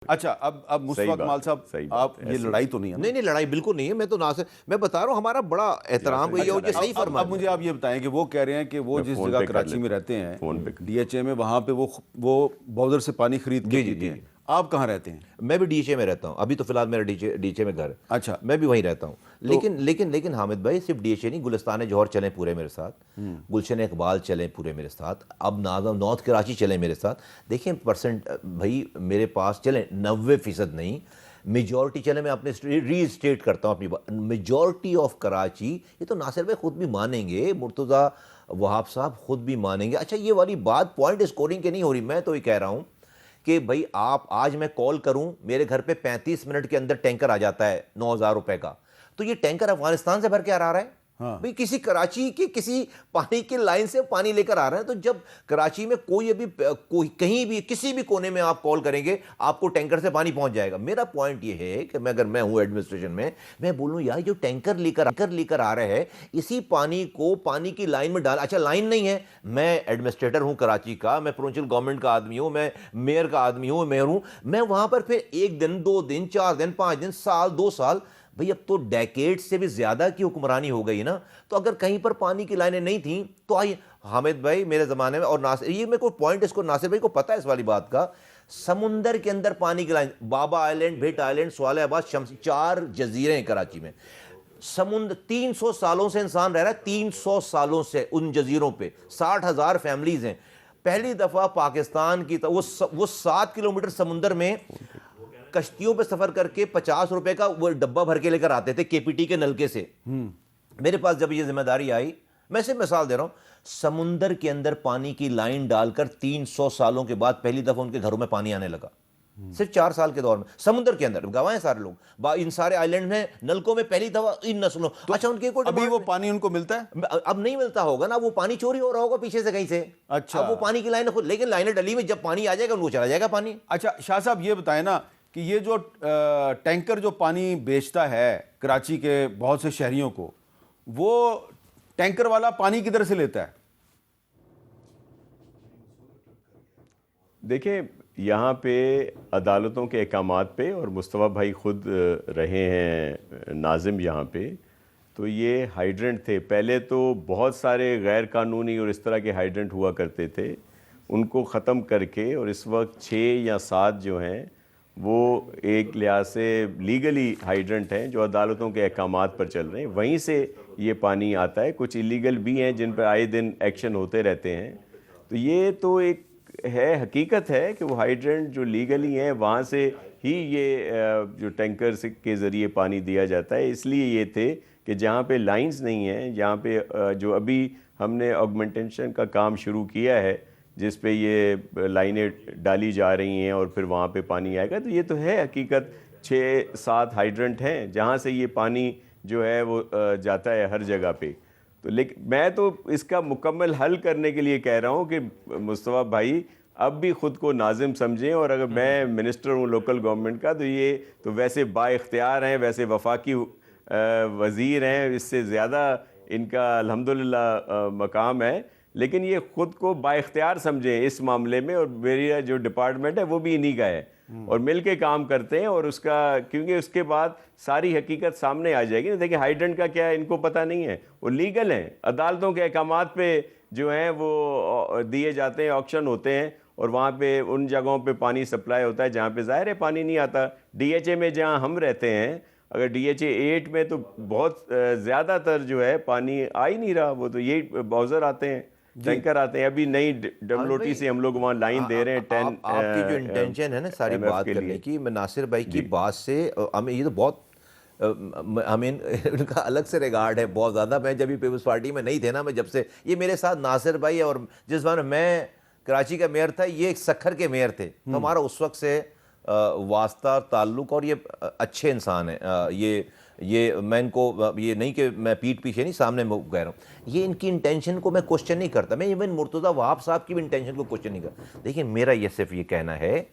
अच्छा, अब मुश्ताक माल साहब, आप ये लड़ाई तो नहीं है ना? नहीं नहीं, लड़ाई बिल्कुल नहीं है। मैं तो नासिर, मैं बता रहा हूँ हमारा बड़ा एहतराम, ये सही फरमा। अब मुझे आप ये बताएं कि वो कह रहे हैं कि वो जिस जगह कराची में रहते हैं डीएचए में, वहाँ पे वो बॉर्डर से पानी खरीद के पीते हैं। आप कहाँ रहते हैं? मैं भी डीएचए में रहता हूँ, अभी तो फिलहाल मेरा डीएचए में घर है। अच्छा, मैं भी वहीं रहता हूँ। लेकिन हामिद भाई, सिर्फ डीएचए नहीं, गुलिस्तान जौहर चले पूरे मेरे साथ, गुलशन इकबाल चले पूरे मेरे साथ, अब नाजम नॉर्थ कराची चले मेरे साथ। देखिए परसेंट भाई मेरे पास चले 90% नहीं, मेजॉरिटी चले। मैं अपने रीस्टेट करता हूँ अपनी बात, मेजॉरिटी ऑफ कराची, ये तो नासिर भाई खुद भी मानेंगे, मुर्तज़ा वहाब साहब खुद भी मानेंगे। अच्छा, ये वाली बात पॉइंट स्कोरिंग की नहीं हो रही। मैं तो ये कह रहा हूँ कि भाई आप आज मैं कॉल करूं, मेरे घर पे 35 मिनट के अंदर टैंकर आ जाता है 9,000 रुपए का, तो ये टैंकर अफगानिस्तान से भर के आ रहा है। हाँ। भाई किसी कराची की किसी पानी की लाइन से पानी लेकर आ रहे हैं। तो जब कराची में कोई कहीं भी किसी भी कोने में आप कॉल करेंगे, आपको टैंकर से पानी पहुंच जाएगा। मेरा पॉइंट ये है कि अगर मैं हूं एडमिनिस्ट्रेशन में, मैं बोलूं यार जो टैंकर लेकर आ रहे हैं, इसी पानी को पानी की लाइन में डाल। अच्छा, लाइन नहीं है, मैं एडमिनिस्ट्रेटर हूं कराची का, मैं प्रोविंशियल गवर्नमेंट का आदमी हूं, मैं मेयर का आदमी हूं, मेयर हूं, मैं वहां पर फिर 1 दिन 2 दिन 4 दिन 5 दिन साल 2 साल, भाई अब तो डेकेड से भी ज्यादा की हुक्मरानी हो गई ना। तो अगर कहीं पर पानी की लाइनें नहीं थी तो आइए हामिद भाई, मेरे जमाने में, और नासिर, ये मेरे को पॉइंट इसको नासिर भाई को पता है इस वाली बात का, समुंदर के अंदर पानी की लाइन, बाबा आइलैंड, भिट आइलैंड, स्वालिहाबाद, शम्सी, 4 जजीरे हैं कराची में। समुद्र 300 सालों से इंसान रह रहा है, 300 सालों से उन जजीरों पे 60,000 फैमिलीज हैं। पहली दफा पाकिस्तान की वो 7 किलोमीटर समुंदर में कश्तियों पे सफर करके 50 रुपए का वो डब्बा भर के लेकर आते थे केपीटी के नलके से। मेरे पास जब ये जिम्मेदारी आई, मैं सिर्फ मिसाल दे रहा हूं, समुंदर के अंदर पानी की लाइन डालकर 300 सालों के बाद पहली दफा उनके घरों में पानी आने लगा। सिर्फ 4 साल के दौर में समुद्र के अंदर गवाए सारे लोग, इन सारे आइलैंड में नलकों में पहली दफा इन नस्लों। तो अच्छा, उनके कोई अभी वो पानी उनको मिलता है? अब नहीं मिलता होगा ना, वो पानी चोरी हो रहा होगा पीछे से कहीं से। अच्छा, अब वो पानी की लाइन खुद, लेकिन लाइनें डली में जब पानी आ जाएगा उनको चला जाएगा पानी। अच्छा शाह साहब, ये बताएं ना कि ये जो टैंकर जो पानी बेचता है कराची के बहुत से शहरियों को, वो टैंकर वाला पानी किधर से लेता है? देखिए, यहाँ पे अदालतों के अहकामात पे, और मुस्तफ़ा भाई खुद रहे हैं नाजिम यहाँ पे, तो ये हाइड्रेंट थे। पहले तो बहुत सारे गैर कानूनी और इस तरह के हाइड्रेंट हुआ करते थे, उनको ख़त्म करके, और इस वक्त 6 या 7 जो हैं वो एक लिहाज से लीगली हाइड्रेंट हैं जो अदालतों के अहकामात पर चल रहे हैं, वहीं से ये पानी आता है। कुछ इलीगल भी हैं जिन पर आए दिन एक्शन होते रहते हैं। तो ये तो एक है, हकीकत है कि वो हाइड्रेंट जो लीगली हैं वहाँ से ही ये जो टैंकर के ज़रिए पानी दिया जाता है। इसलिए ये थे कि जहाँ पे लाइंस नहीं हैं, जहाँ पे जो अभी हमने ऑगमेंटेशन का काम शुरू किया है, जिस पे ये लाइनें डाली जा रही हैं और फिर वहाँ पे पानी आएगा, तो ये तो है हकीकत। 6-7 हाइड्रेंट हैं जहाँ से ये पानी जो है वो जाता है हर जगह पे। तो लेकिन मैं तो इसका मुकम्मल हल करने के लिए कह रहा हूँ कि मुस्तफ़ा भाई अब भी ख़ुद को नाजिम समझें, और अगर मैं मिनिस्टर हूँ लोकल गवर्नमेंट का, तो ये तो वैसे बाइख्तियार हैं, वैसे वफाकी वज़ीर हैं, इससे ज़्यादा इनका अल्हम्दुलिल्लाह मकाम है, लेकिन ये ख़ुद को बाइख्तियार समझें इस मामले में। और मेरी जो डिपार्टमेंट है वो भी इन्हीं का है, और मिल के काम करते हैं, और उसका, क्योंकि उसके बाद सारी हकीकत सामने आ जाएगी। देखिए हाइड्रेंट का क्या है, इनको पता नहीं है, वो लीगल हैं, अदालतों के अहकामात पे जो हैं वो दिए जाते हैं, ऑक्शन होते हैं, और वहाँ पे उन जगहों पे पानी सप्लाई होता है जहाँ पे ज़ाहिर है पानी नहीं आता। डीएचए में जहाँ हम रहते हैं, अगर डीएचए 8 में तो बहुत ज़्यादातर जो है पानी आ ही नहीं रहा, वो तो यही बाउज़र आते हैं, टैंकर आते हैं। अभी नई डब्ल्यूटी से हम लोग वहाँ लाइन दे रहे हैं 10। आपकी जो इंटेंशन है ना सारी बात करने की, मैं नासिर भाई की बात से हमें ये तो बहुत हमें उनका अलग से रिगार्ड है बहुत ज़्यादा। मैं जब भी पीपल्स पार्टी में नहीं थे ना, मैं जब से ये मेरे साथ नासिर भाई, और जिस बार मैं कराची का मेयर था, ये एक सखर के मेयर थे, तो हमारा उस वक्त से वास्ता ताल्लुक़, और ये अच्छे इंसान हैं। ये मैं इनको ये नहीं कि मैं पीठ पीछे नहीं, सामने मैं कह रहा हूँ, ये इनकी इंटेंशन को मैं क्वेश्चन नहीं करता। मैं इवन मुर्तज़ा वहाब साहब की भी इंटेंशन को क्वेश्चन नहीं करता। देखिए मेरा ये सिर्फ ये कहना है,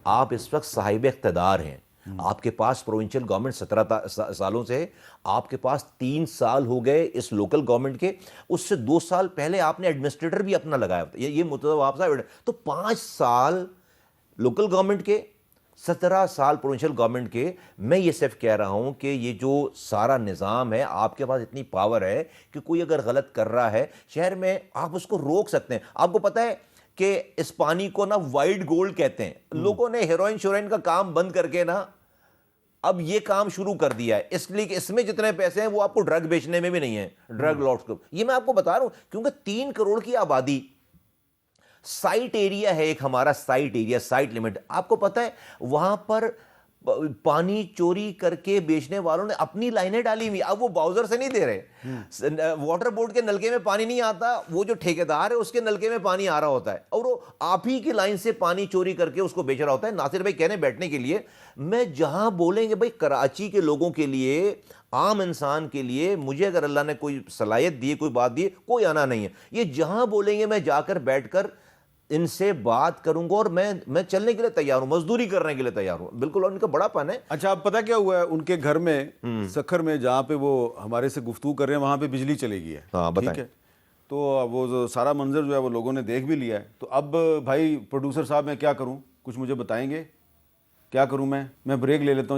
आप इस वक्त साहिब इख्तिदार हैं, आपके पास प्रोविंशियल गवर्नमेंट 17 सालों से, आपके पास 3 साल हो गए इस लोकल गवर्नमेंट के, उससे 2 साल पहले आपने एडमिनिस्ट्रेटर भी अपना लगाया, ये मुर्तज़ा वहाब साहब, तो 5 साल लोकल गवर्नमेंट के, 17 साल प्रोविंशियल गवर्नमेंट के। मैं ये सिर्फ कह रहा हूं कि ये जो सारा निज़ाम है, आपके पास इतनी पावर है कि कोई अगर गलत कर रहा है शहर में, आप उसको रोक सकते हैं। आपको पता है कि इस पानी को ना वाइट गोल्ड कहते हैं। लोगों ने हेरोइन शोरोइन का काम बंद करके ना अब ये काम शुरू कर दिया है, इसलिए कि इसमें जितने पैसे हैं वो आपको ड्रग बेचने में भी नहीं है, ड्रग लॉर्ड्स को। ये मैं आपको बता रहा हूं क्योंकि 3 करोड़ की आबादी, साइट एरिया है एक हमारा, साइट एरिया, साइट लिमिट। आपको पता है वहां पर पानी चोरी करके बेचने वालों ने अपनी लाइनें डाली हुई। अब वो बाउजर से नहीं दे रहे, वाटर बोर्ड के नलके में पानी नहीं आता, वो जो ठेकेदार है उसके नलके में पानी आ रहा होता है और वो आप ही की लाइन से पानी चोरी करके उसको बेच रहा होता है। नासिर भाई कहने बैठने के लिए, मैं जहां बोलेंगे भाई कराची के लोगों के लिए, आम इंसान के लिए, मुझे अगर अल्लाह ने कोई सलाहियत दी, कोई बात दी, कोई आना नहीं है। ये जहां बोलेंगे मैं जाकर बैठकर इनसे बात करूंगा और मैं चलने के लिए तैयार हूं, मजदूरी करने के लिए तैयार हूं, बिल्कुल। और इनका बड़ापन है। अच्छा, अब पता क्या हुआ है उनके घर में सखर में, जहाँ पे वो हमारे से गुफ्तगू कर रहे हैं, वहाँ पे बिजली चली गई है। हाँ, ठीक बताएं। है, तो वो जो सारा मंजर जो है वो लोगों ने देख भी लिया है। तो अब भाई प्रोड्यूसर साहब मैं क्या करूँ, कुछ मुझे बताएंगे क्या करूँ? मैं ब्रेक ले लेता हूँ।